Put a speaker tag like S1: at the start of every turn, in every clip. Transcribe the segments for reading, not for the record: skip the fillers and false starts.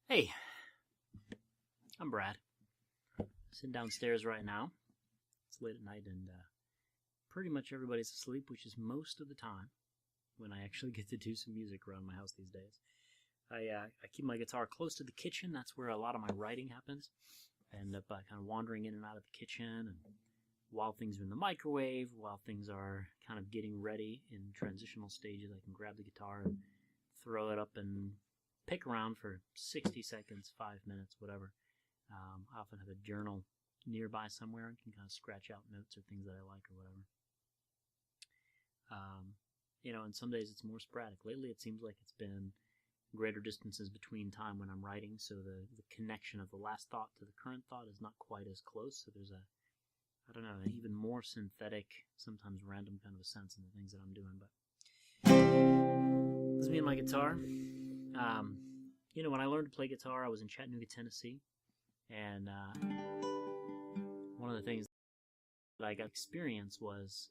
S1: Hey, I'm Brad. Sitting downstairs right now. It's late at night and pretty much everybody's asleep, which is most of the time when I actually get to do some music around my house these days. I keep my guitar close to the kitchen. That's where a lot of my writing happens. I end up kind of wandering in and out of the kitchen, and while things are in the microwave, while things are kind of getting ready in transitional stages, I can grab the guitar and throw it up and pick around for 60 seconds, 5 minutes, whatever. I often have a journal nearby somewhere and can kind of scratch out notes or things that I like or whatever. And some days it's more sporadic. Lately it seems like it's been greater distances between time when I'm writing, so the connection of the last thought to the current thought is not quite as close, so there's an even more synthetic, sometimes random kind of a sense in the things that I'm doing. But this is me and my guitar. When I learned to play guitar, I was in Chattanooga, Tennessee, and one of the things that I got to experience was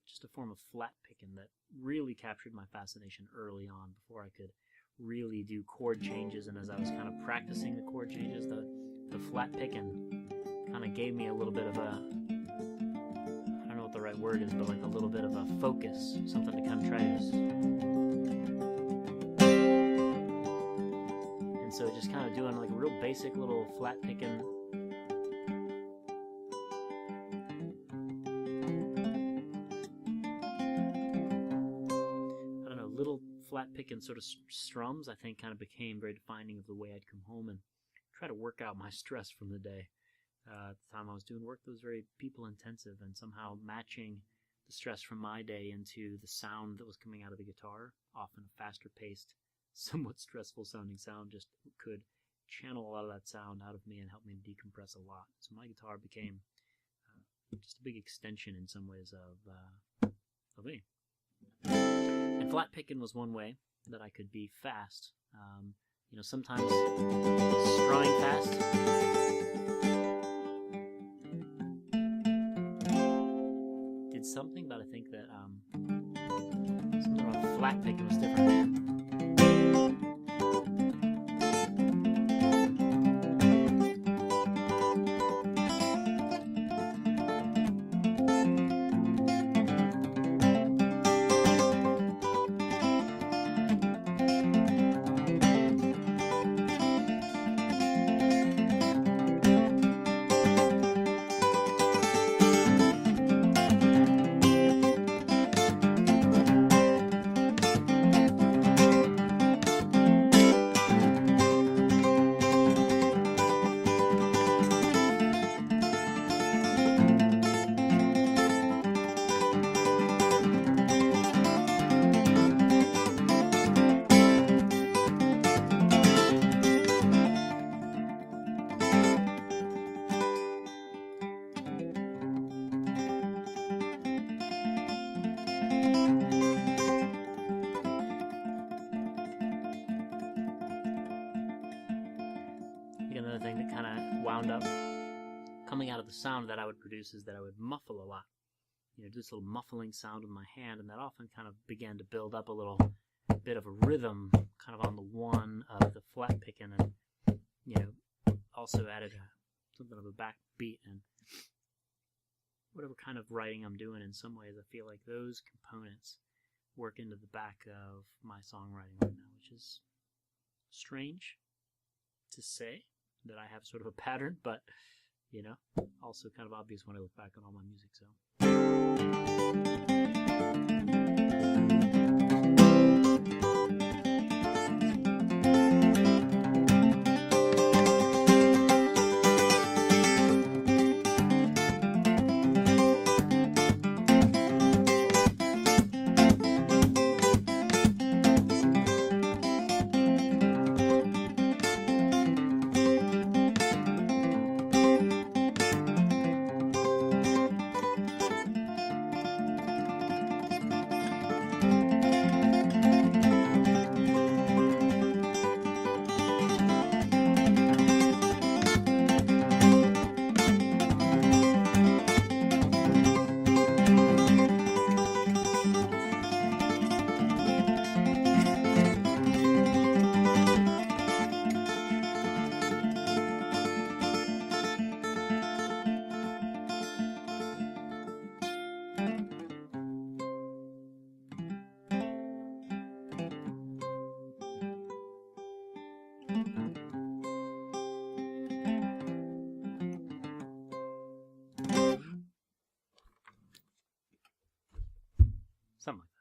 S1: just a form of flat picking that really captured my fascination early on, before I could really do chord changes. And as I was kind of practicing the chord changes, the flat picking kind of gave me a little bit of a, I don't know what the right word is, but like a little bit of a focus, something to kind of try to. And so just kind of doing like a real basic little flat picking. Little flat picking sort of strums, I think, kind of became very defining of the way I'd come home and try to work out my stress from the day. At the time I was doing work that was very people intensive, and somehow matching the stress from my day into the sound that was coming out of the guitar, often a faster paced, somewhat stressful sounding sound, just could channel a lot of that sound out of me and help me decompress a lot. So my guitar became just a big extension in some ways of me. And flat picking was one way that I could be fast. Sometimes strumming fast did something, but I think that something about flat picking was different. Another thing that kind of wound up coming out of the sound that I would produce is that I would muffle a lot. Do this little muffling sound with my hand, and that often kind of began to build up a little bit of a rhythm kind of on the one of the flat picking, and also added something of a backbeat. And whatever kind of writing I'm doing, in some ways I feel like those components work into the back of my songwriting right now, which is strange to say that I have sort of a pattern, but also kind of obvious when I look back on all my music. So Something like that.